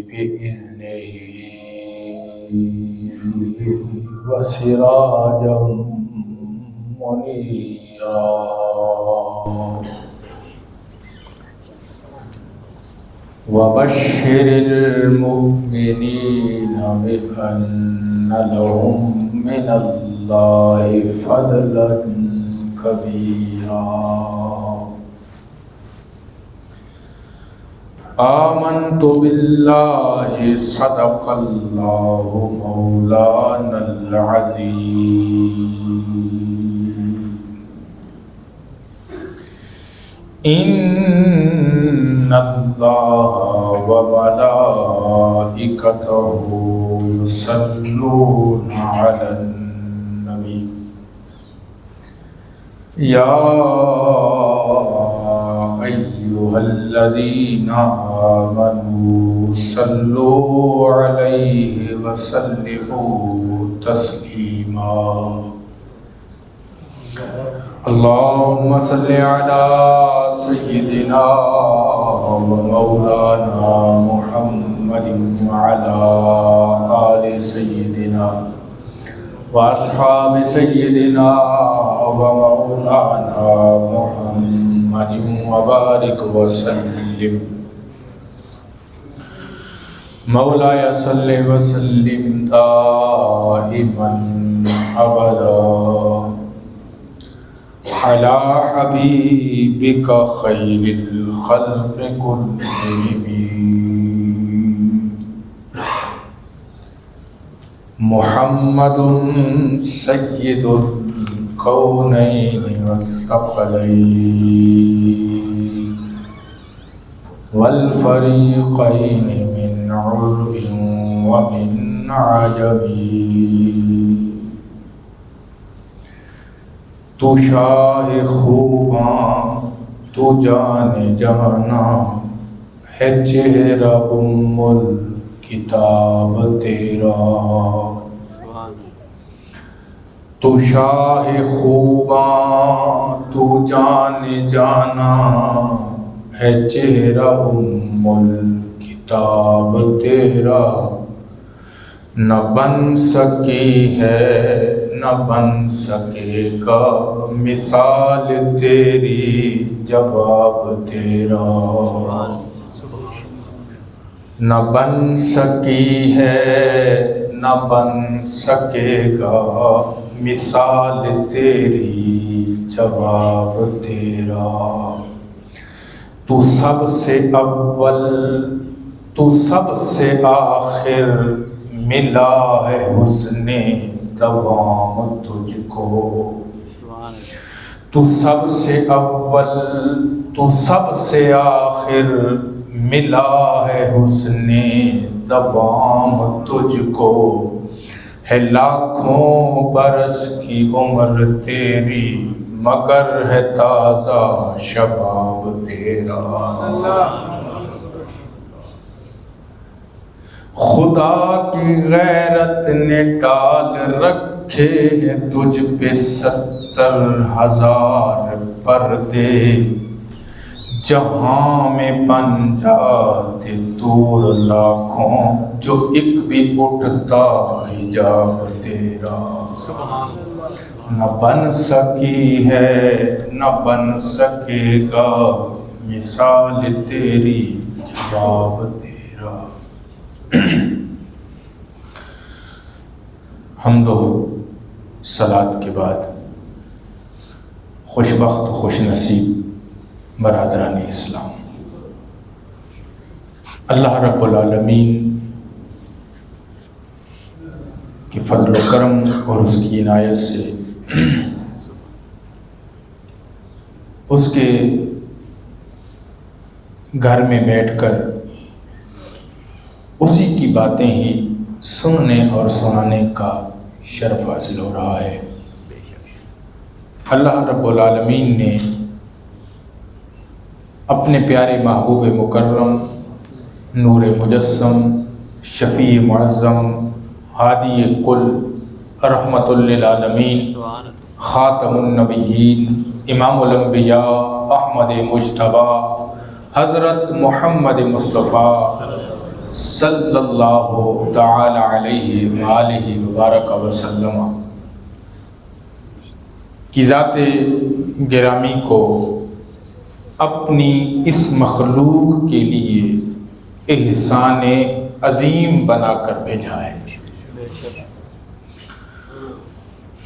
بإذنه وسراجا منيرا وبشر المؤمنين بأن لهم من الله فضلا كبيرا آمنت بالله صدق الله مولانا العظيم إن الله وملائكته يصلون على النبي يا أيها الذين آمنوا صلوا عليه وسلموا تسليما اللهم صل على سيدنا ومولانا محمد وعلى آل سيدنا وأصحاب سيدنا ومولانا محمد وبارك وسلم مولاي صل وسلم دائما أبدا على حبيبك خير الخلق كلهم محمد سيد الكونين والثقلين والفريقين من عرب ومن عجم تو شاہ خوباں تو جان جانا ہے چہرہ ام الکتاب تیرا تو شاہ خوباں تو جان جانا ہے چہرہ ام الکتاب تیررا نہ بن سکی ہے نہ بن سکے گا مثال تیری جواب تیرا نہ بن سکی ہے نہ بن سکے گا مثال تیری جواب تیرا تو سب سے اول تو سب سے آخر ملا ہے حسن دوام تجھ کو تو سب سے اول تو سب سے آخر ملا ہے حسن دوام تجھ کو ہے لاکھوں برس کی عمر تیری مگر ہے تازہ شباب تیرا خدا کی غیرت نے ڈال رکھے ہیں تجھ پہ 70,000 پردے جہاں میں بن جاتے دور لاکھوں جو ایک بھی اٹھتا حجاب تیرا نہ بن سکی ہے نہ بن سکے گا مثال تیری جواب تیرا حمد و صلات کے بعد خوش بخت خوش نصیب برادران اسلام، اللہ رب العالمین کے فضل و کرم اور اس کی عنایت سے اس کے گھر میں بیٹھ کر اسی کی باتیں ہی سننے اور سنانے کا شرف حاصل ہو رہا ہے۔ اللہ رب العالمین نے اپنے پیارے محبوب مکرم نور مجسم شفیع معظم ہادی کل رحمت للعالمین خاتم النبیین امام الانبیاء احمد مجتبیٰ حضرت محمد مصطفیٰ صلی اللہ تعالی علیہ وآلہ وبارک وسلم کی ذات گرامی کو اپنی اس مخلوق کے لیے احسان عظیم بنا کر بھیجا ہے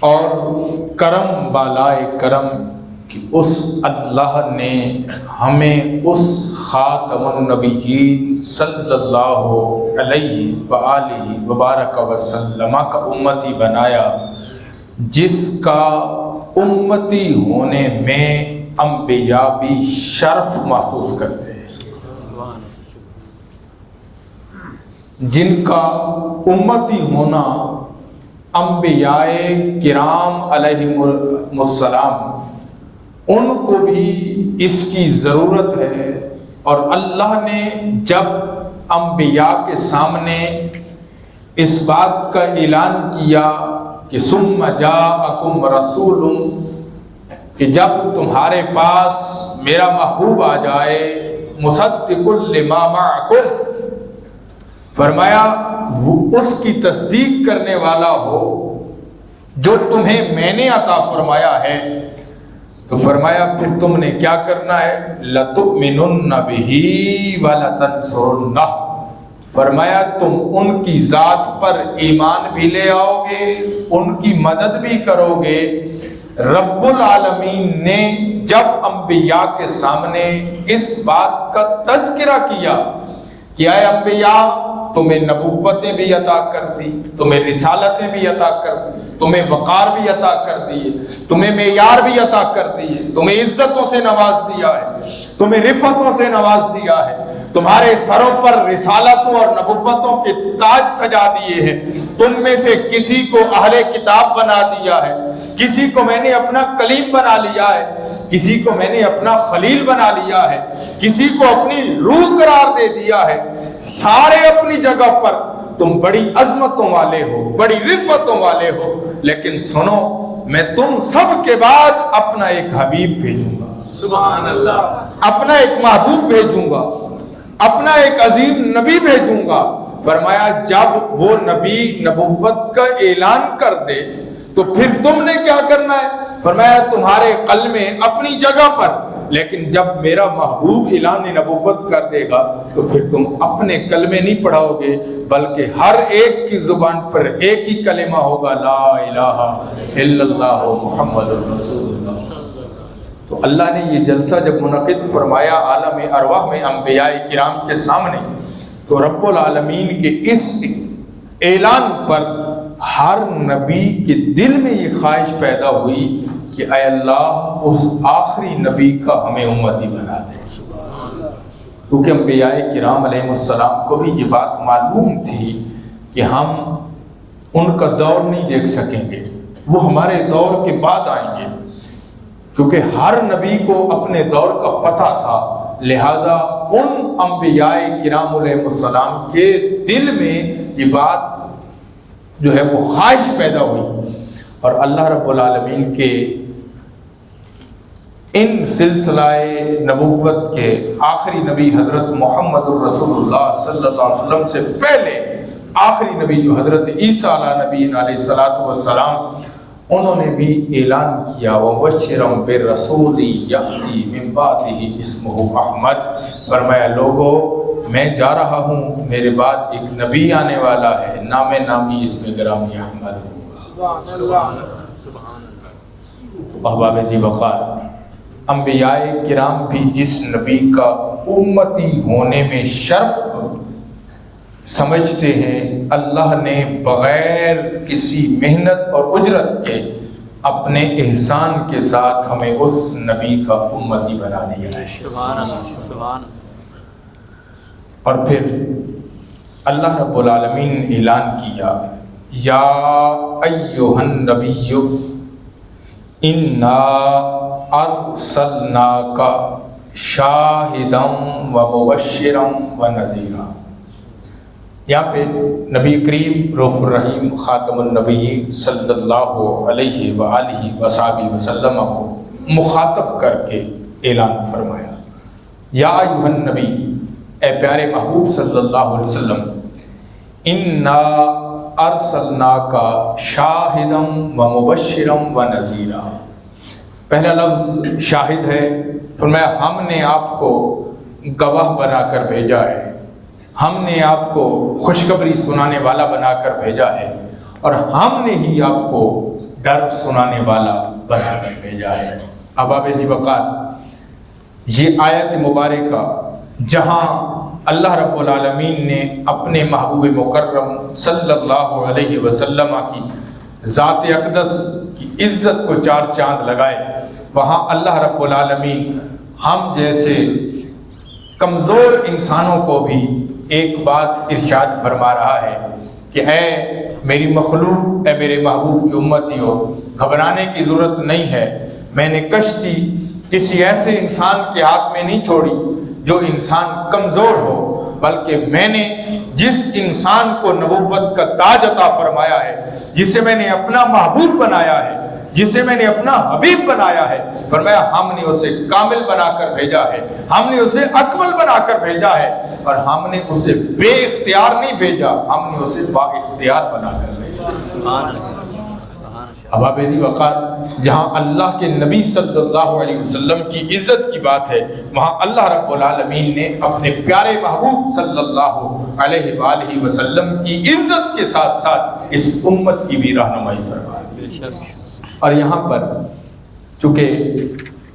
اور کرم بالائے کرم کہ اس اللہ نے ہمیں اس خاتم النبیین صلی اللہ علیہ وآلہ وبارک وسلم کا امتی بنایا، جس کا امتی ہونے میں انبیاء بھی شرف محسوس کرتے ہیں، جن کا امتی ہونا انبیاء کرام علیہم السلام ان کو بھی اس کی ضرورت ہے۔ اور اللہ نے جب انبیاء کے سامنے اس بات کا اعلان کیا کہ ثم جاءکم رسول، کہ جب تمہارے پاس میرا محبوب آ جائے مصدق لما معکم، فرمایا وہ اس کی تصدیق کرنے والا ہو جو تمہیں میں نے عطا فرمایا ہے، تو فرمایا پھر تم نے کیا کرنا ہے؟ لَتُؤْمِنُنَّ بِهِ وَلَتَنْصُرُنَّهُ، فرمایا تم ان کی ذات پر ایمان بھی لے آؤ گے، ان کی مدد بھی کرو گے۔ رب العالمین نے جب انبیاء کے سامنے اس بات کا تذکرہ کیا کہ اے انبیاء تمہیں نبوتیں بھی عطا کر دی، تمہیں رسالتیں بھی عطا کر دی، تمہیں وقار بھی عطا کر دیے، تمہیں معیار بھی عطا کر دیے، تمہیں عزتوں سے نواز دیا ہے، تمہیں رفتوں سے نواز دیا ہے، تمہارے سروں پر رسالتوں اور نبوتوں کے تاج سجا دیے ہیں، تم میں سے کسی کو اہل کتاب بنا دیا ہے، کسی کو میں نے اپنا کلیم بنا لیا ہے، کسی کو میں نے اپنا خلیل بنا لیا ہے، کسی کو اپنی روح قرار دے دیا ہے۔ سارے اپنی جگہ پر تم بڑی عظمتوں والے ہو، بڑی رفتوں والے ہو، لیکن سنو میں تم سب کے بعد اپنا ایک حبیب بھیجوں گا، سبحان اللہ، اپنا ایک محبوب بھیجوں گا، اپنا ایک عظیم نبی بھیجوں گا۔ فرمایا جب وہ نبی نبوت کا اعلان کر دے تو پھر تم نے کیا کرنا ہے؟ فرمایا تمہارے قلمیں اپنی جگہ پر، لیکن جب میرا محبوب اعلان نبوت کر دے گا تو پھر تم اپنے کلمے نہیں پڑھاؤ گے، بلکہ ہر ایک کی زبان پر ایک ہی کلمہ ہوگا، لا الہ الا اللہ محمد رسول اللہ۔ تو اللہ نے یہ جلسہ جب منعقد فرمایا عالم ارواح میں انبیاء کرام کے سامنے، تو رب العالمین کے اس اعلان پر ہر نبی کے دل میں یہ خواہش پیدا ہوئی کہ اے اللہ اس آخری نبی کا ہمیں امتی بنا دے، کیونکہ انبیاء کرام علیہ السلام کو بھی یہ بات معلوم تھی کہ ہم ان کا دور نہیں دیکھ سکیں گے، وہ ہمارے دور کے بعد آئیں گے، کیونکہ ہر نبی کو اپنے دور کا پتہ تھا، لہٰذا ان انبیاء کرام علیہ السلام کے دل میں یہ بات جو ہے وہ خواہش پیدا ہوئی۔ اور اللہ رب العالمین کے ان سلسلہ نبوت کے آخری نبی حضرت محمد الرسول اللہ صلی اللہ علیہ وسلم سے پہلے آخری نبی جو حضرت عیسیٰ علیہ نبی علیہ الصلوۃ والسلام، انہوں نے بھی اعلان کیا وَبَشِّرًا بِالرَّسُولِ يَأْتِي مِن بَعْدِهِ اسْمُهُ احمد، فرمایا لوگو میں جا رہا ہوں، میرے بعد ایک نبی آنے والا ہے، نام نامی اسم گرامی احمد ہوگا۔ احباب ذی وقار، انبیاء کرام بھی جس نبی کا امتی ہونے میں شرف سمجھتے ہیں، اللہ نے بغیر کسی محنت اور اجرت کے اپنے احسان کے ساتھ ہمیں اس نبی کا امتی بنا دیا ہے۔ سبحان اللہ، سبحان اللہ۔ اور پھر اللہ رب العالمین نے اعلان کیا یا ایھا النبی انا ارسلناک شاہدا ومبشرا ونذیرا۔ یہاں پہ نبی کریم رؤوف الرحیم خاتم النبیین صلی اللہ علیہ وآلہ وصحبہ وسلم کو مخاطب کر کے اعلان فرمایا یا ایھا النبی، اے پیارے محبوب صلی اللہ علیہ وسلم انا ارسلناک شاہدا و مبشرا و نذیرا. پہلا لفظ شاہد ہے. فرمایا ہم نے آپ کو گواہ بنا کر بھیجا ہے، ہم نے آپ کو خوشخبری سنانے والا بنا کر بھیجا ہے، اور ہم نے ہی آپ کو ڈر سنانے والا بنا کر بھیجا ہے. احباب ذی وقار، یہ آیت مبارکہ جہاں اللہ رب العالمین نے اپنے محبوب مکرم صلی اللہ علیہ وسلم کی ذات اقدس کی عزت کو چار چاند لگائے، وہاں اللہ رب العالمین ہم جیسے کمزور انسانوں کو بھی ایک بات ارشاد فرما رہا ہے کہ اے میری مخلوق، اے میرے محبوب کی امتیوں، گھبرانے کی ضرورت نہیں ہے. میں نے کشتی کسی ایسے انسان کے ہاتھ میں نہیں چھوڑی جو انسان کمزور ہو، بلکہ میں نے جس انسان کو نبوت کا تاج عطا فرمایا ہے، جسے میں نے اپنا محبوب بنایا ہے، جسے میں نے اپنا حبیب بنایا ہے، فرمایا ہم نے اسے کامل بنا کر بھیجا ہے، ہم نے اسے اکمل بنا کر بھیجا ہے، اور ہم نے اسے بے اختیار نہیں بھیجا، ہم نے اسے با اختیار بنا کر بھیجا. احباب ذی وقار، جہاں اللہ کے نبی صلی اللہ علیہ وسلم کی عزت کی بات ہے، وہاں اللہ رب العالمین نے اپنے پیارے محبوب صلی اللہ علیہ وآلہ وسلم کی عزت کے ساتھ ساتھ اس امت کی بھی رہنمائی فرمائی. اور یہاں پر چونکہ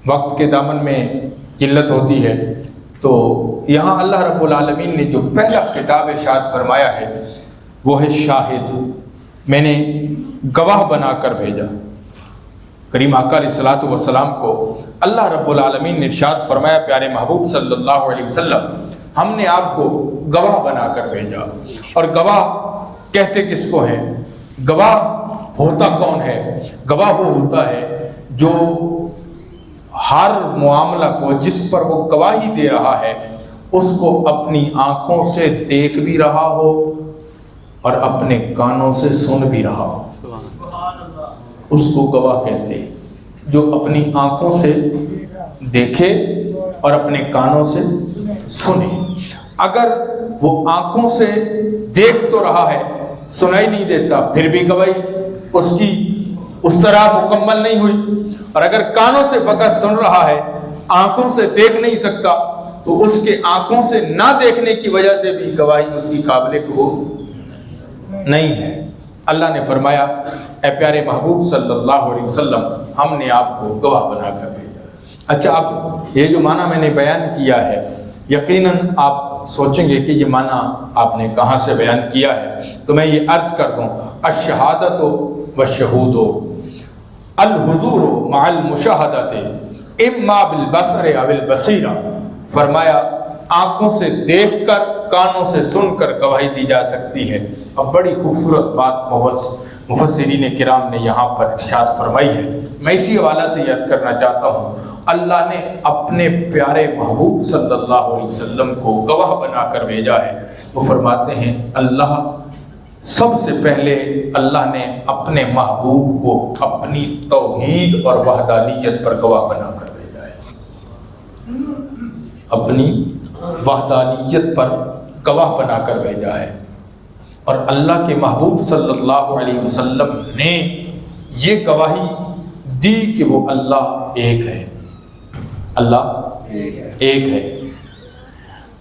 وقت کے دامن میں قلت ہوتی ہے، تو یہاں اللہ رب العالمین نے جو پہلا خطاب ارشاد فرمایا ہے وہ ہے شاہد. میں نے گواہ بنا کر بھیجا. کریم آقا علیہ الصلوۃ والسلام کو اللہ رب العالمین نے ارشاد فرمایا، پیارے محبوب صلی اللہ علیہ وسلم ہم نے آپ کو گواہ بنا کر بھیجا. اور گواہ کہتے کس کو ہیں؟ گواہ ہوتا کون ہے؟ گواہ وہ ہوتا ہے جو ہر معاملہ کو جس پر وہ گواہی دے رہا ہے اس کو اپنی آنکھوں سے دیکھ بھی رہا ہو اور اپنے کانوں سے سن بھی رہا ہو. اس کو گواہ کہتے ہیں. جو اپنی آنکھوں سے دیکھے اور اپنے کانوں سے سنے. اگر وہ آنکھوں سے دیکھ تو رہا ہے، سنائی نہیں دیتا، پھر بھی گواہی اس کی اس طرح مکمل نہیں ہوئی. اور اگر کانوں سے فقط سن رہا ہے، آنکھوں سے دیکھ نہیں سکتا، تو اس کے آنکھوں سے نہ دیکھنے کی وجہ سے بھی گواہی اس کی قابل قبول نہیں ہے. اللہ نے فرمایا، اے پیارے محبوب صلی اللہ علیہ وسلم ہم نے آپ کو گواہ بنا کر بھیجا. اچھا، اب یہ جو معنی میں نے بیان کیا ہے، یقیناً آپ سوچیں گے کہ یہ معنی آپ نے کہاں سے بیان کیا ہے، تو میں یہ عرض کر دوں، الشہادت والشہود الحضور مع المشاہدۃ اما بالبصر او البصیرہ. فرمایا آنکھوں سے دیکھ کر، کانوں سے سن کر گواہی دی جا سکتی ہے. اب بڑی خوبصورت بات مفسرین کرام نے یہاں پر ارشاد فرمائی ہے. میں اسی حوالہ سے یہ عرض کرنا چاہتا ہوں، اللہ نے اپنے پیارے محبوب صلی اللہ علیہ وسلم کو گواہ بنا کر بھیجا ہے. وہ فرماتے ہیں اللہ سب سے پہلے اللہ نے اپنے محبوب کو اپنی توحید اور وحدانیت پر گواہ بنا کر بھیجا ہے. اپنی وحدانیت پر گواہ بنا کر بھیجا ہے. اور اللہ کے محبوب صلی اللہ علیہ وسلم نے یہ گواہی دی کہ وہ اللہ ایک ہے. اللہ ایک ہے.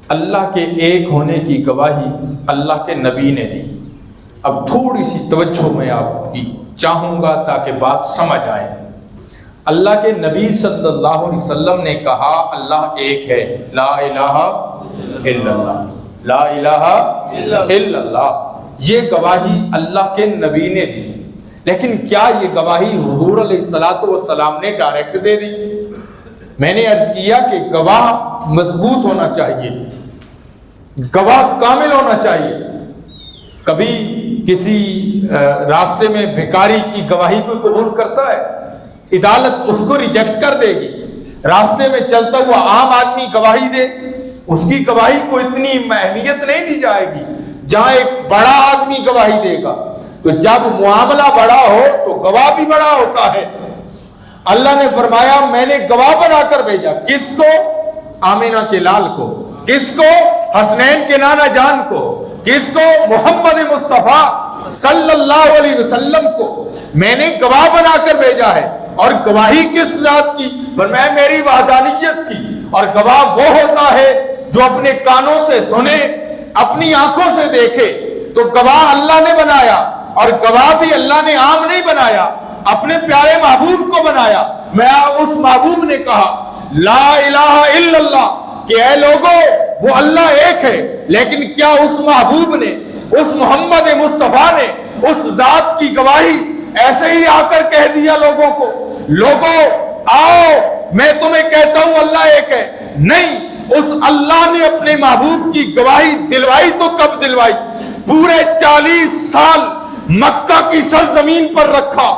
اللہ کے ایک ہونے کی گواہی اللہ کے نبی نے دی. اب تھوڑی سی توجہ میں آپ کی چاہوں گا تاکہ بات سمجھ آئے. اللہ کے نبی صلی اللہ علیہ وسلم نے کہا اللہ ایک ہے، لا الہ الا اللہ، لا الہ الا اللہ. یہ گواہی اللہ کے نبی نے دی. لیکن کیا یہ گواہی حضور علیہ الصلوۃ والسلام نے ڈائریکٹ دے دی؟ میں نے عرض کیا کہ گواہ مضبوط ہونا چاہیے، گواہ کامل ہونا چاہیے. کبھی کسی راستے میں بھکاری کی گواہی کو قبول کرتا ہے، عدالت اس کو ریجیکٹ کر دے گی. راستے میں چلتا ہوا عام آدمی گواہی دے، اس کی گواہی کو اتنی اہمیت نہیں دی جائے گی جہاں ایک بڑا آدمی گواہی دے گا. تو جب معاملہ بڑا ہو تو گواہ بھی بڑا ہوتا ہے. اللہ نے فرمایا میں نے گواہ بنا کر بھیجا. کس کو؟ آمینہ کے لال کو. کس کو؟ حسنین کے نانا جان کو، کس کو؟ محمد مصطفیٰ صلی اللہ علیہ وسلم کو میں نے گواہ بنا کر بھیجا ہے۔ اور گواہی کس ذات کی؟ فرمایا میری وحدانیت کی۔ اور گواہ وہ ہوتا ہے جو اپنے کانوں سے سنے، اپنی آنکھوں سے دیکھے۔ تو گواہ اللہ نے بنایا، اور گواہ بھی اللہ نے عام نہیں بنایا، اپنے پیارے محبوب کو بنایا۔ میں اس محبوب نے کہا لا الہ الا اللہ، کہ اے لوگوں وہ اللہ ایک ہے، لیکن کیا اس محبوب نے، اس محمد مصطفیٰ نے اس ذات کی گواہی ایسے ہی آ کر کہہ دیا لوگوں کو، لوگوں آؤ میں تمہیں کہتا ہوں اللہ ایک ہے؟ نہیں، اس اللہ نے اپنے محبوب کی گواہی دلوائی تو کب دلوائی؟ پورے 40 سال مکہ کی سرزمین پر رکھا،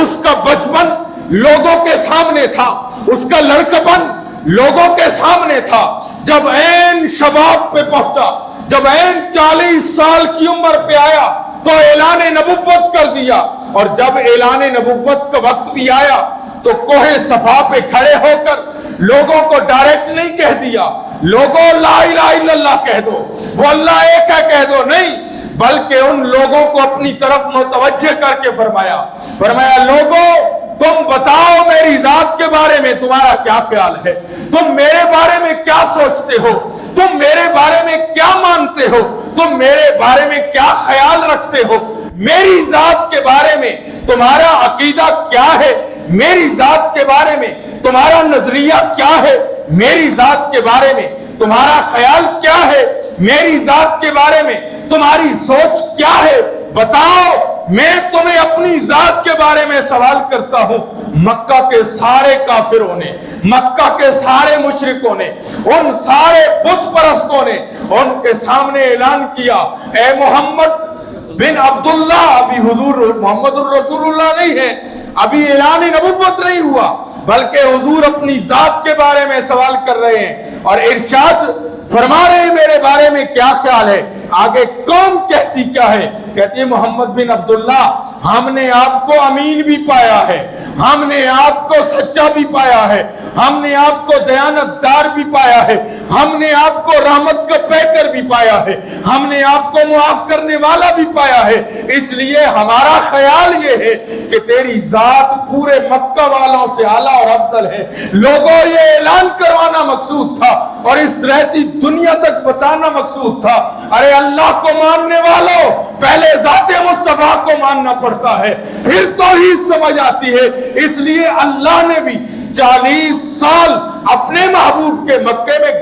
اس کا بچپن لوگوں کے سامنے تھا، اس کا لڑکپن لوگوں کے سامنے تھا۔ جب عین شباب پہ پہنچا، جب عین 40 سال کی عمر پہ آیا تو اعلان نبوت کر دیا۔ اور جب اعلان نبوت کا وقت بھی آیا تو کوہ صفا پہ کھڑے ہو کر لوگوں کو ڈائریکٹ نہیں کہہ دیا لوگوں لا الہ الا اللہ کہہ دو، وہ اللہ ایک ہے کہہ دو، نہیں، بلکہ ان لوگوں کو اپنی طرف متوجہ کر کے فرمایا لوگوں تم بتاؤ میری ذات کے بارے میں تمہارا کیا خیال ہے، تم میرے بارے میں کیا سوچتے ہو، تم میرے بارے میں کیا مانتے ہو، تم میرے بارے میں کیا خیال رکھتے ہو، میری ذات کے بارے میں تمہارا عقیدہ کیا ہے، میری ذات کے بارے میں تمہارا نظریہ کیا ہے، میری ذات کے بارے میں تمہارا خیال کیا ہے، میری ذات کے بارے میں تمہاری سوچ کیا ہے، بتاؤ۔ میں تمہیں اپنی ذات کے بارے میں سوال کرتا ہوں۔ مکہ کے سارے کافروں نے، مکہ کے سارے مشرکوں نے، ان سارے بت پرستوں نے ان کے سامنے اعلان کیا اے محمد بن عبداللہ، ابھی حضور محمد الرسول اللہ نہیں ہے، ابھی اعلان نبوت نہیں ہوا، بلکہ حضور اپنی ذات کے بارے میں سوال کر رہے ہیں اور ارشاد فرما رہے ہیں میرے بارے میں کیا خیال ہے۔ آگے قوم کہتی کیا ہے؟ کہتی ہے محمد بن عبداللہ ہم نے آپ کو امین بھی پایا ہے، ہم نے آپ کو سچا بھی پایا ہے، ہم نے آپ کو دیانتدار بھی پایا ہے، ہم نے آپ کو رحمت کا پیکر بھی پایا ہے، ہم نے آپ کو معاف کرنے والا بھی پایا ہے، اس لیے ہمارا خیال یہ ہے کہ تیری ذات پورے مکہ والوں سے اعلیٰ اور افضل ہے۔ لوگوں یہ اعلان کروانا مقصود تھا اور اس رہتی دنیا تک بتانا مقصود تھا۔ ارے اللہ کو ماننے والوں پہلے ذات مصطفیٰ کو ماننا پڑتا ہے، پھر توحید سمجھ آتی ہے۔ اس لیے اللہ نے بھی 40 سال اپنے محبوب کے مکے میں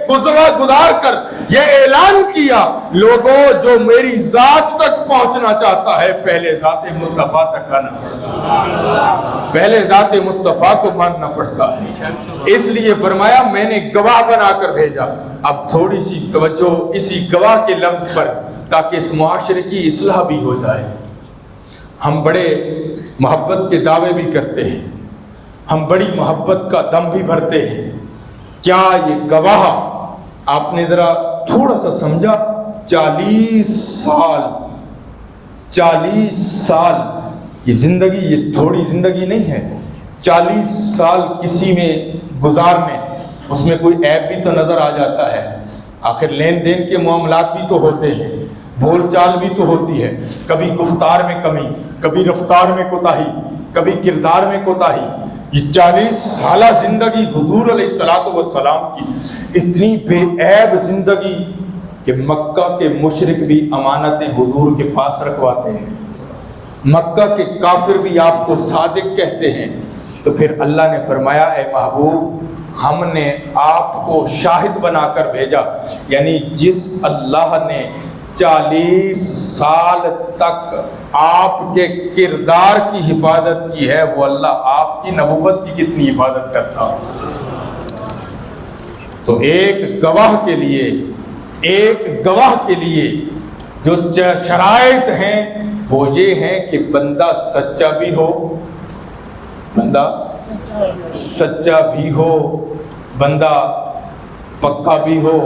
گزار کر یہ اعلان کیا لوگوں جو میری ذات تک پہنچنا چاہتا ہے پہلے ذات مصطفیٰ تک آنا پڑتا ہے، پہلے ذات مصطفیٰ کو ماننا پڑتا ہے۔ اس لیے فرمایا میں نے گواہ بنا کر بھیجا۔ اب تھوڑی سی توجہ اسی گواہ کے لفظ پر تاکہ اس معاشرے کی اصلاح بھی ہو جائے۔ ہم بڑے محبت کے دعوے بھی کرتے ہیں، ہم بڑی محبت کا دم بھی بھرتے ہیں، کیا یہ گواہ آپ نے ذرا تھوڑا سا سمجھا؟ 40 سال کی زندگی یہ تھوڑی زندگی نہیں ہے۔ 40 سال کسی میں گزارنے اس میں کوئی عیب بھی تو نظر آ جاتا ہے، آخر لین دین کے معاملات بھی تو ہوتے ہیں، بول چال بھی تو ہوتی ہے، کبھی گفتار میں کمی، کبھی رفتار میں کوتاہی، کبھی کردار میں کوتاہی۔ یہ 40 سالہ زندگی حضور علیہ السلام کی اتنی بے عیب زندگی کہ مکہ کے مشرک بھی امانتیں حضور کے پاس رکھواتے ہیں، مکہ کے کافر بھی آپ کو صادق کہتے ہیں۔ تو پھر اللہ نے فرمایا اے محبوب ہم نے آپ کو شاہد بنا کر بھیجا، یعنی جس اللہ نے 40 سال تک آپ کے کردار کی حفاظت کی ہے وہ اللہ آپ کی نبوت کی کتنی حفاظت کرتا ہو۔ تو ایک گواہ کے لیے جو شرائط ہیں وہ یہ ہیں کہ بندہ سچا بھی ہو، بندہ پکا بھی ہو،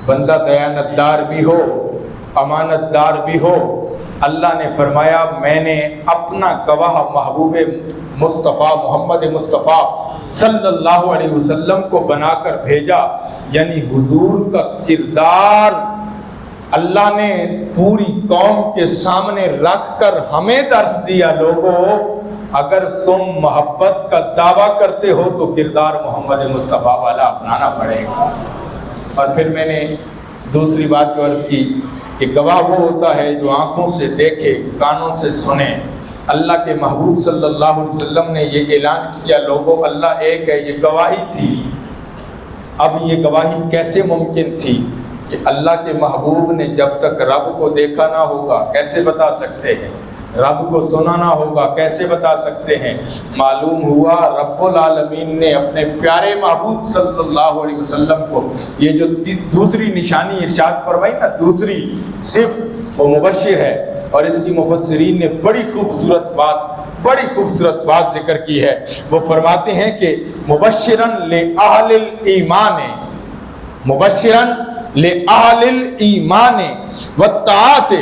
بندہ دیانتدار بھی ہو، امانت دار بھی ہو، اللہ نے فرمایا میں نے اپنا گواہ محبوب مصطفیٰ محمد مصطفیٰ صلی اللہ علیہ وسلم کو بنا کر بھیجا، یعنی حضور کا کردار اللہ نے پوری قوم کے سامنے رکھ کر ہمیں درس دیا، لوگوں اگر تم محبت کا دعویٰ کرتے ہو تو کردار محمد مصطفیٰ والا اپنانا پڑے گا۔ اور پھر میں نے دوسری بات جو عرض کی کہ گواہ وہ ہوتا ہے جو آنکھوں سے دیکھے، کانوں سے سنے۔ اللہ کے محبوب صلی اللہ علیہ وسلم نے یہ اعلان کیا، لوگوں اللہ ایک ہے، یہ گواہی تھی۔ اب یہ گواہی کیسے ممکن تھی کہ اللہ کے محبوب نے جب تک رب کو دیکھا نہ ہوگا کیسے بتا سکتے ہیں، رب کو سنا نہ ہوگا کیسے بتا سکتے ہیں؟ معلوم ہوا رب العالمین نے اپنے پیارے محبوب صلی اللہ علیہ وسلم کو یہ جو دوسری نشانی ارشاد فرمائی نا، دوسری صفت وہ مبشر ہے، اور اس کی مفسرین نے بڑی خوبصورت بات ذکر کی ہے۔ وہ فرماتے ہیں کہ مبشراً لأہل الایمان، مبشراً لأہل الایمان والطاعات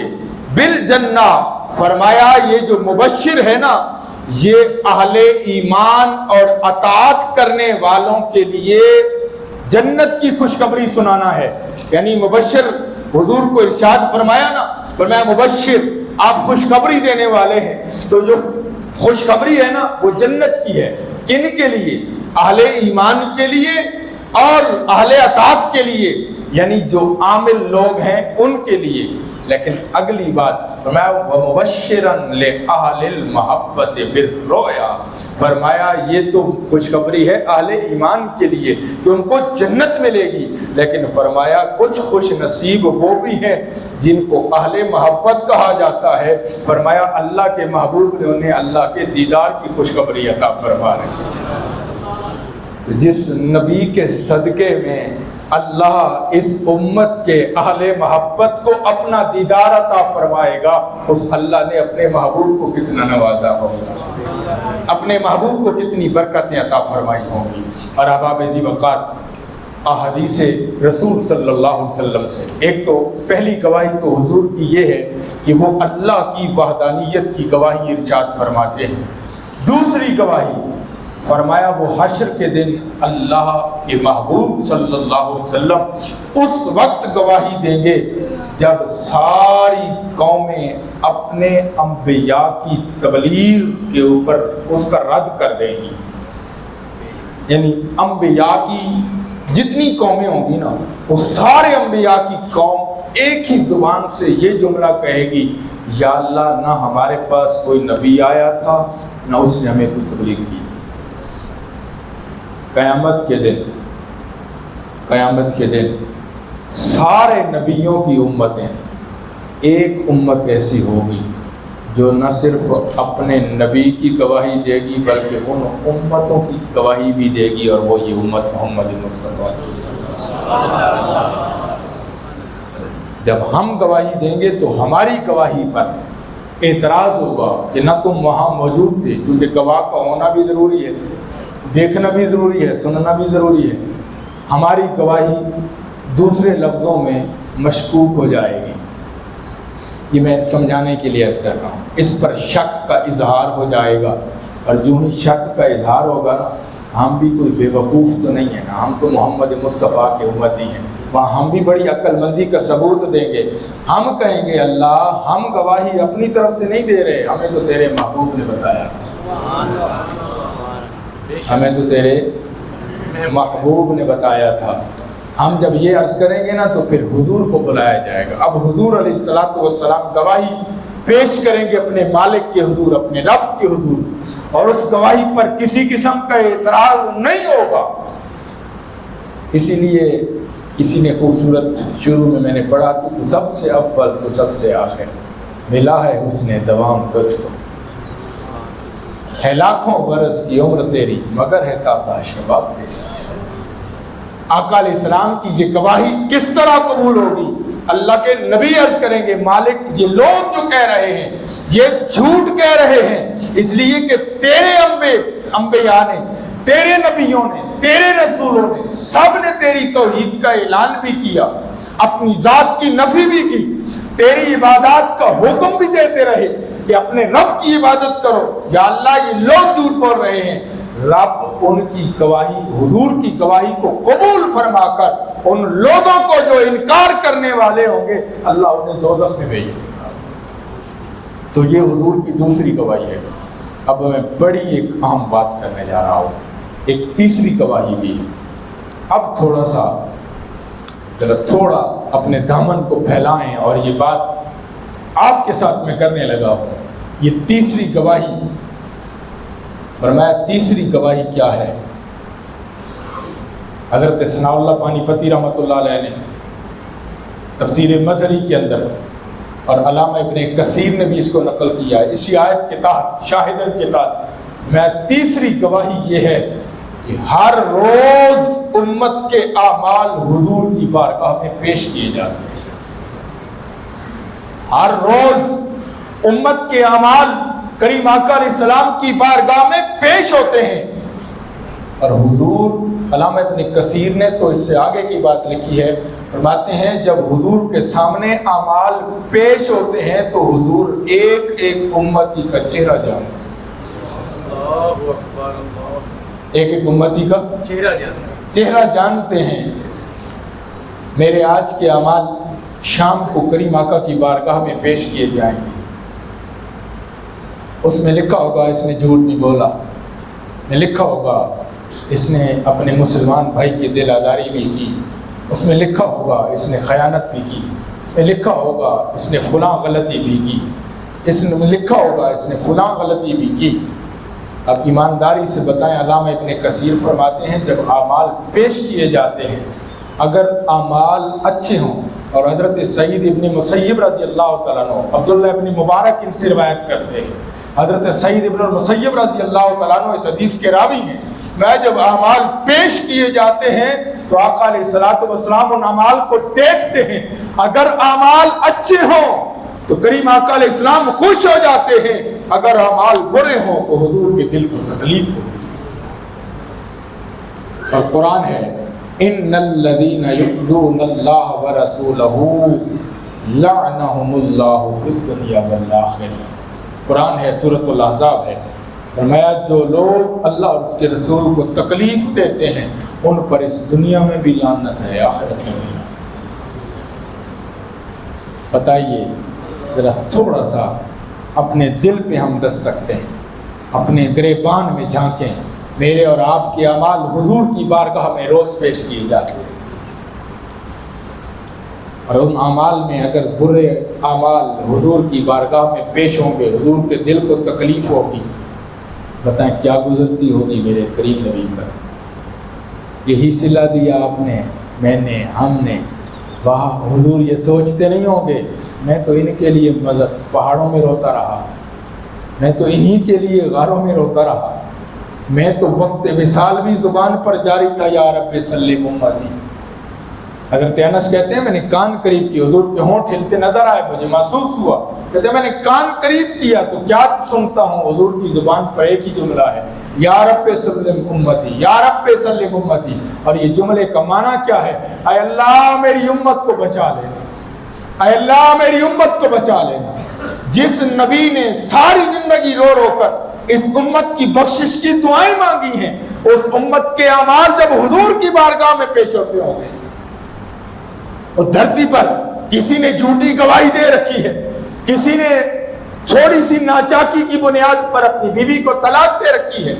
بالجنہ، فرمایا یہ جو مبشر ہے نا یہ اہل ایمان اور اطاعت کرنے والوں کے لیے جنت کی خوشخبری سنانا ہے۔ یعنی مبشر حضور کو ارشاد فرمایا نا، فرمایا مبشر آپ خوشخبری دینے والے ہیں، تو جو خوشخبری ہے نا وہ جنت کی ہے۔ کن کے لیے؟ اہل ایمان کے لیے اور اہل اطاعت کے لیے، یعنی جو عامل لوگ ہیں ان کے لیے۔ لیکن اگلی بات فرمایا وَمُبَشِّرًا لِأَهْلِ الْمَحَبَّةِ بِالرُّؤْيَا، فرمایا یہ تو خوشخبری ہے اہل ایمان کے لیے کہ ان کو جنت ملے گی، لیکن فرمایا کچھ خوش نصیب وہ بھی ہیں جن کو اہل محبت کہا جاتا ہے، فرمایا اللہ کے محبوب نے انہیں اللہ کے دیدار کی خوشخبری عطا فرما رہے۔ جس نبی کے صدقے میں اللہ اس امت کے اہل محبت کو اپنا دیدار عطا فرمائے گا، اس اللہ نے اپنے محبوب کو کتنا نوازا ہوگا، اپنے محبوب کو کتنی برکتیں عطا فرمائی ہوں گی۔ اور احباب ذی وقار احادیث رسول صلی اللہ علیہ وسلم سے ایک تو پہلی گواہی تو حضور کی یہ ہے کہ وہ اللہ کی وحدانیت کی گواہی ارشاد فرماتے ہیں۔ دوسری گواہی فرمایا وہ حشر کے دن اللہ کے محبوب صلی اللہ علیہ وسلم اس وقت گواہی دیں گے جب ساری قومیں اپنے انبیاء کی تبلیغ کے اوپر اس کا رد کر دیں گی۔ یعنی انبیاء کی جتنی قومیں ہوں گی نا، وہ سارے انبیاء کی قوم ایک ہی زبان سے یہ جملہ کہے گی، یا اللہ نہ ہمارے پاس کوئی نبی آیا تھا نہ اس نے ہمیں کوئی تبلیغ کی تھی۔ قیامت کے دن سارے نبیوں کی امتیں، ایک امت ایسی ہوگی جو نہ صرف اپنے نبی کی گواہی دے گی بلکہ ان امتوں کی گواہی بھی دے گی، اور وہ یہ امت محمد مصطفیٰ۔ جب ہم گواہی دیں گے تو ہماری گواہی پر اعتراض ہوگا کہ نہ تم وہاں موجود تھے، کیونکہ گواہ کا ہونا بھی ضروری ہے، دیکھنا بھی ضروری ہے، سننا بھی ضروری ہے۔ ہماری گواہی دوسرے لفظوں میں مشکوک ہو جائے گی، یہ میں سمجھانے کے لیے عرض کر رہا ہوں۔ اس پر شک کا اظہار ہو جائے گا، اور جو ہی شک کا اظہار ہوگا نا، ہم بھی کوئی بے وقوف تو نہیں ہے نا، ہم تو محمد مصطفیٰ کے امتی ہیں، وہاں ہم بھی بڑی عقل مندی کا ثبوت دیں گے۔ ہم کہیں گے اللہ ہم گواہی اپنی طرف سے نہیں دے رہے، ہمیں تو تیرے محبوب نے بتایا تھا، ہمیں تو تیرے محبوب نے بتایا تھا۔ ہم جب یہ عرض کریں گے نا تو پھر حضور کو بلایا جائے گا۔ اب حضور علیہ الصلوۃ والسلام گواہی پیش کریں گے اپنے مالک کے حضور، اپنے رب کے حضور، اور اس گواہی پر کسی قسم کا اعتراض نہیں ہوگا۔ اسی لیے کسی نے خوبصورت شروع میں نے پڑھا تو سب سے اول تو سب سے آخر، ملا ہے حسن دوام تجھ کو، ہے لاکھوں برس کی عمر تیری مگر ہے تازہ شباب تیری۔ آقا علیہ السلام کی یہ گواہی کس طرح قبول ہوگی؟ اللہ کے نبی عرض کریں گے مالک یہ لوگ جو کہہ رہے ہیں یہ جھوٹ کہہ رہے ہیں، اس لیے کہ تیرے انبیاء نے، تیرے نبیوں نے، تیرے رسولوں نے سب نے تیری توحید کا اعلان بھی کیا، اپنی ذات کی نفی بھی کی، تیری عبادات کا حکم بھی دیتے رہے کہ اپنے رب کی عبادت کرو، یا اللہ یہ لوگ جھوٹ بول رہے ہیں، رب ان کی گواہی، حضور کی گواہی کو قبول فرما کر ان لوگوں کو جو انکار کرنے والے ہوں گے اللہ انہیں دوزخ میں بھیج دے گا۔ تو یہ حضور کی دوسری گواہی ہے۔ اب میں بڑی ایک اہم بات کرنے جا رہا ہوں، ایک تیسری گواہی بھی ہے۔ اب تھوڑا اپنے دامن کو پھیلائیں، اور یہ بات آپ کے ساتھ میں کرنے لگا ہوں۔ یہ تیسری گواہی، فرمایا تیسری گواہی کیا ہے؟ حضرت ثناء اللہ پانی پتی رحمۃ اللہ علیہ نے تفسیر مظہری کے اندر، اور علامہ ابن کثیر نے بھی اس کو نقل کیا ہے اسی آیت کے تحت، شاہدن کے تحت، میں تیسری گواہی یہ ہے کہ ہر روز امت کے اعمال حضور کی بارگاہ میں پیش کیے جاتے ہیں۔ ہر روز امت کے اعمال کریم آقا علیہ السلام کی بارگاہ میں پیش ہوتے ہیں، اور حضور، علامہ ابن کثیر نے تو اس سے آگے کی بات لکھی ہے، فرماتے ہیں جب حضور کے سامنے اعمال پیش ہوتے ہیں تو حضور ایک ایک امتی کا چہرہ جانتے ہیں، ایک ایک امتی کا چہرہ جانتے ہیں۔ میرے آج کے اعمال شام کو کریم آقا کی بارگاہ میں پیش کیے جائیں گے، اس میں لکھا ہوگا اس نے جھوٹ بھی بولا، میں لکھا ہوگا اس نے اپنے مسلمان بھائی کی دل آزاری بھی کی، اس میں لکھا ہوگا اس نے خیانت بھی کی، اس میں لکھا ہوگا اس نے فلاں غلطی بھی کی، اس میں لکھا ہوگا اس نے فلاں غلطی بھی کی۔ اب ایمانداری سے بتائیں، علامہ ابن کثیر فرماتے ہیں جب اعمال پیش کیے جاتے ہیں، اگر اعمال اچھے ہوں، اور حضرت سعید ابن مسیب رضی اللہ تعالیٰ عنہ، عبداللہ ابن مبارک ان سے روایت کرتے ہیں، حضرت سعید ابن المسیب رضی اللہ تعالیٰ عنہ اس حدیث کے راوی ہیں، میں جب اعمال پیش کیے جاتے ہیں تو آقا علیہ الصلوۃ والسلام ان اعمال کو دیکھتے ہیں، اگر اعمال اچھے ہوں تو کریم آقا علیہ السلام خوش ہو جاتے ہیں، اگر اعمال برے ہوں تو حضور کے دل کو تکلیف ہو۔ اور قرآن ہے ان الذین یؤذون اللہ ورسولہ لعنہم اللہ فی الدنیا والآخرہ، قرآن ہے، سورۃ الاحزاب ہے، فرمایا جو لوگ اللہ اور اس کے رسول کو تکلیف دیتے ہیں ان پر اس دنیا میں بھی لعنت ہے، آخرت میں بھی۔ بتائیے ذرا تھوڑا سا اپنے دل پہ ہم دستک دیں، اپنے گریبان میں جھانکیں، میرے اور آپ کے اعمال حضور کی بارگاہ میں روز پیش کیے جاتے ہیں، اور ان اعمال میں اگر برے اعمال حضور کی بارگاہ میں پیش ہوں گے، حضور کے دل کو تکلیف ہوگی، بتائیں کیا گزرتی ہوگی میرے کریم نبی پر۔ یہی صلہ دیا آپ نے، میں نے، ہم نے، واہ حضور یہ سوچتے نہیں ہوں گے میں تو ان کے لیے پہاڑوں میں روتا رہا، میں تو انہی کے لیے غاروں میں روتا رہا، میں تو وقت وصال بھی زبان پر جاری تھا، یا رب سلم امتی۔ حضرت انس کہتے ہیں میں نے کان قریب کی، حضور کے ہونٹ ہلتے نظر آئے، مجھے محسوس ہوا، کہتے ہیں میں نے کان قریب کیا تو کیا سنتا ہوں، حضور کی زبان پر ایک ہی جملہ ہے، یا رب سلم امتی، یا رب سلم امتی۔ اور یہ جملے کا معنی کیا ہے؟ اے اللہ میری امت کو بچا لینا، اے اللہ میری امت کو بچا لینا۔ جس نبی نے ساری زندگی رو رو کر اس امت کی بخشش کی دعائیں مانگی ہیں، اس امت کے اعمال جب حضور کی بارگاہ میں پیش ہوتے ہوں گے، اس دھرتی پر کسی نے جھوٹی گواہی دے رکھی ہے، کسی نے تھوڑی سی ناچاکی کی بنیاد پر اپنی بیوی کو طلاق دے رکھی ہے،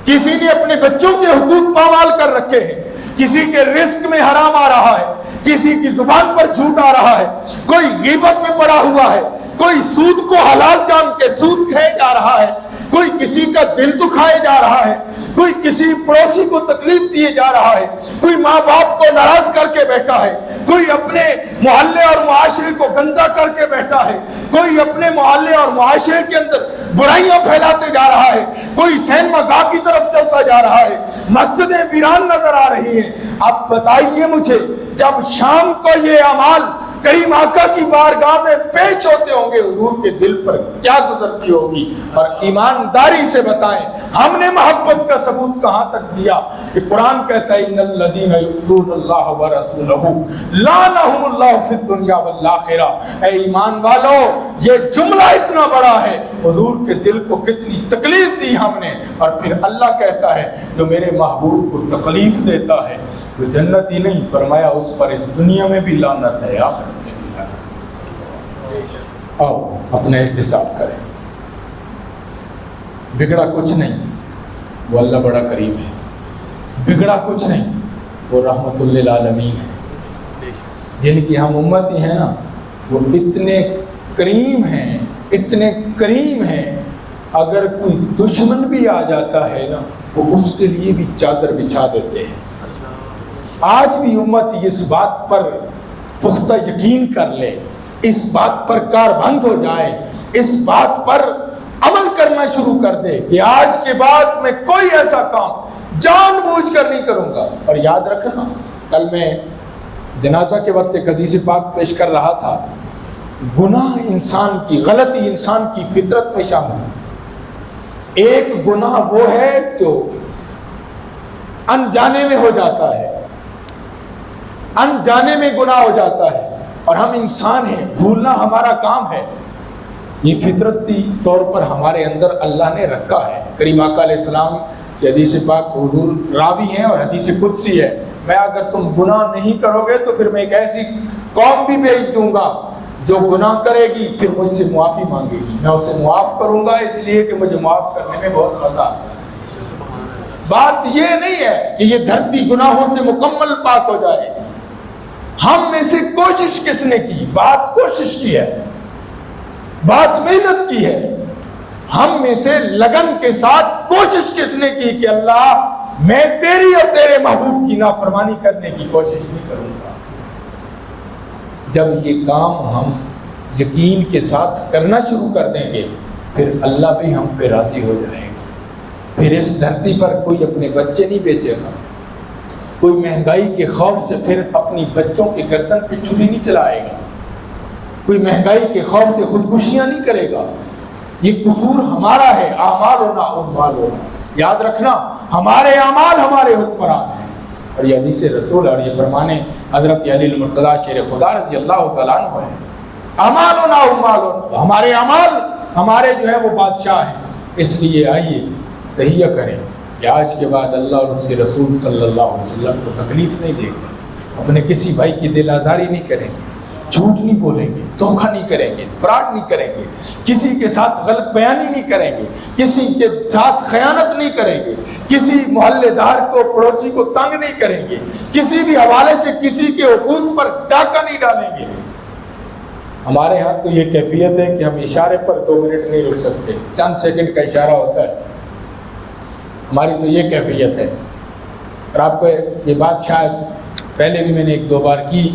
کسی نے اپنے بچوں کے حقوق پامال کر رکھے ہیں، کسی کے رزق میں حرام آ رہا ہے، کسی کی زبان پر جھوٹ آ رہا ہے، کوئی غیبت میں پڑا ہوا ہے، کوئی سود کو حلال جان کے سود کھائے جا رہا ہے، کوئی کسی کا دل دکھائے جا رہا ہے، کوئی کسی پڑوسی کو تکلیف دیے جا رہا ہے، کوئی ماں باپ کو ناراض کر کے بیٹھا ہے، کوئی اپنے محلے اور معاشرے کو گندا کر کے بیٹھا ہے، کوئی اپنے محلے اور معاشرے کے اندر برائیاں پھیلاتے جا رہا ہے، کوئی سینما گاہ کی طرف چلتا جا رہا ہے، مسجدیں ویران نظر آ رہی ہیں۔ اب بتائیے مجھے جب شام کو یہ اعمال کریم آقا کی بارگاہ میں پیش ہوتے ہوں گے، حضور کے دل پر کیا گزرتی ہوگی؟ اور ایمانداری سے بتائیں ہم نے محبت کا ثبوت کہاں تک دیا کہ قرآن کہتا ہے ان الذین یؤذون اللہ ورسولہ لعنہم اللہ فی الدنیا والآخرہ میرا۔ اے ایمان والو، یہ جملہ اتنا بڑا ہے، حضور کے دل کو کتنی تکلیف دی ہم نے، اور پھر اللہ کہتا ہے جو میرے محبوب کو تکلیف دیتا ہے وہ جنت ہی نہیں، فرمایا اس پر اس دنیا میں بھی لعنت ہے، آخرت میں بھی لعنت ہے۔ آؤ اپنا احتساب کریں، بگڑا کچھ نہیں، وہ اللہ بڑا کریم ہے، بگڑا کچھ نہیں، وہ رحمت للعالمین ہے۔ جن کی ہم امتی ہیں نا، وہ اتنے کریم ہیں، اتنے کریم ہیں، اگر کوئی دشمن بھی آ جاتا ہے نا، وہ اس کے لیے بھی چادر بچھا دیتے ہیں۔ آج بھی امت اس بات پر پختہ یقین کر لے، اس بات پر کار بند ہو جائے، اس بات پر عمل کرنا شروع کر دے کہ آج کے بعد میں کوئی ایسا کام جان بوجھ کر نہیں کروں گا۔ اور یاد رکھنا، کل میں جنازہ کے وقت ایک حدیث پاک پیش کر رہا تھا، گناہ انسان کی، غلطی انسان کی فطرت میں شامل ہے۔ ایک گناہ وہ ہے جو انجانے میں ہو جاتا ہے، انجانے میں گناہ ہو جاتا ہے، اور ہم انسان ہیں، بھولنا ہمارا کام ہے، یہ فطرتی طور پر ہمارے اندر اللہ نے رکھا ہے۔ کریم آقا علیہ السلام کی حدیث پاک حضور راوی ہیں اور حدیث قدسی ہے، میں اگر تم گناہ نہیں کرو گے تو پھر میں ایک ایسی قوم بھی بھیج دوں گا جو گناہ کرے گی پھر مجھ سے معافی مانگے گی، میں اسے معاف کروں گا اس لیے کہ مجھے معاف کرنے میں بہت مزہ آتا ہے۔ بات یہ نہیں ہے کہ یہ دھرتی گناہوں سے مکمل پاک ہو جائے، ہم میں سے کوشش کس نے کی؟ بات کوشش کی ہے، بات محنت کی ہے، ہم میں سے لگن کے ساتھ کوشش کس نے کی کہ اللہ میں تیری اور تیرے محبوب کی نافرمانی کرنے کی کوشش نہیں کروں گا۔ جب یہ کام ہم یقین کے ساتھ کرنا شروع کر دیں گے پھر اللہ بھی ہم پہ راضی ہو جائے گا۔ پھر اس دھرتی پر کوئی اپنے بچے نہیں بیچے گا، کوئی مہنگائی کے خوف سے پھر اپنی بچوں کے گردن پہ چھری نہیں چلائے گا، کوئی مہنگائی کے خوف سے خودکشیاں نہیں کرے گا۔ یہ قصور ہمارا ہے، اعمال ہونا اعمال ہونا، یاد رکھنا ہمارے اعمال ہمارے حکمران ہیں۔ اور یہ حدیث رسول اور یہ فرمانے حضرت علی المرتضیٰ شیر خدا رضی اللہ تعالیٰ عنہ ہے، اعمال ہونا اعمال ہونا، ہمارے اعمال ہمارے جو ہے وہ بادشاہ ہیں۔ اس لیے آئیے تہیہ کریں کہ آج کے بعد اللہ اور اس کے رسول صلی اللہ علیہ وسلم کو تکلیف نہیں دیں گے، اپنے کسی بھائی کی دل آزاری نہیں کریں گے، جھوٹ نہیں بولیں گے، دھوکہ نہیں کریں گے، فراڈ نہیں کریں گے، کسی کے ساتھ غلط بیانی نہیں کریں گے، کسی کے ساتھ خیانت نہیں کریں گے، کسی محلے دار کو پڑوسی کو تنگ نہیں کریں گے، کسی بھی حوالے سے کسی کے حقوق پر ڈاکہ نہیں ڈالیں گے۔ ہمارے ہاں تو یہ کیفیت ہے کہ ہم اشارے پر 2 منٹ نہیں رک سکتے، چند سیکنڈ کا اشارہ ہوتا ہے، ہماری تو یہ کیفیت ہے۔ اور آپ کو یہ بات شاید پہلے بھی میں نے 1-2 بار کی،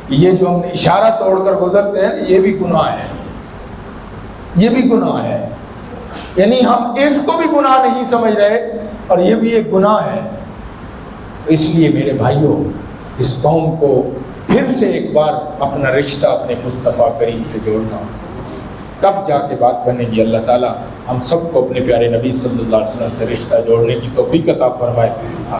یہ جو ہم نے اشارہ توڑ کر گزرتے ہیں یہ بھی گناہ ہے، یہ بھی گناہ ہے، یعنی ہم اس کو بھی گناہ نہیں سمجھ رہے اور یہ بھی ایک گناہ ہے۔ اس لیے میرے بھائیوں، اس قوم کو پھر سے ایک بار اپنا رشتہ اپنے مصطفیٰ کریم سے جوڑنا، تب جا کے بات بنے گی۔ اللہ تعالیٰ ہم سب کو اپنے پیارے نبی صلی اللہ علیہ وسلم سے رشتہ جوڑنے کی توفیق عطا فرمائے۔